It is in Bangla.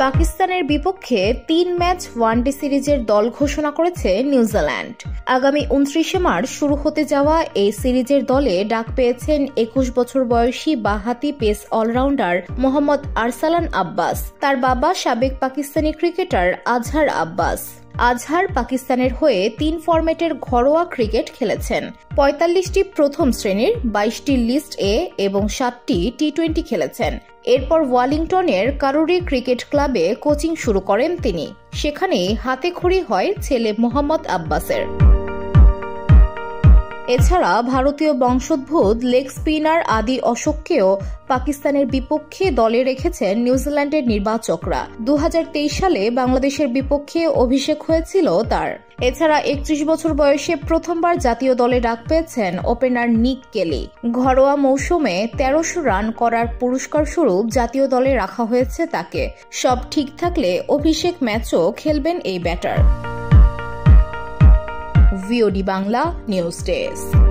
পাকিস্তানের বিপক্ষে 3 ম্যাচ ওয়ানডে সিরিজের দল ঘোষণা করেছে নিউজিল্যান্ড। আগামী 29 মার্চ শুরু হতে যাওয়া এই সিরিজের দলে ডাক পেয়েছেন 21 বছর বয়সী বাঁহাতি পেস অলরাউন্ডার মোহাম্মদ আরসালান আব্বাস। তার বাবা সাবেক পাকিস্তানি ক্রিকেটার আজহার আব্বাস। আজহার পাকিস্তানের হয়ে 3 ফরম্যাটের ঘরোয়া ক্রিকেট খেলেছেন। 45টি প্রথম শ্রেণীর, 22টি লিস্ট এ এবং 7টি টি-20 খেলেছেন। এরপর ওয়ালিংটনের কারুরি ক্রিকেট ক্লাবে কোচিং শুরু করেন তিনি। সেখানেই হাতেখড়ি হয় ছেলে মোহাম্মদ আব্বাসের। এছাড়া ভারতীয় বংশোদ্ভূত লেগ স্পিনার আদি অশোককেও পাকিস্তানের বিপক্ষে দলে রেখেছেন নিউজিল্যান্ডের নির্বাচকরা। 2023 সালে বাংলাদেশের বিপক্ষে অভিষেক হয়েছিল তার। এছাড়া 31 বছর বয়সে প্রথমবার জাতীয় দলে ডাক পেয়েছেন ওপেনার নিক কেলি। ঘরোয়া মৌসুমে 1300 রান করার পুরস্কার স্বরূপ জাতীয় দলে রাখা হয়েছে তাকে। সব ঠিক থাকলে অভিষেক ম্যাচও খেলবেন এই batter. VOD Bangla news desk.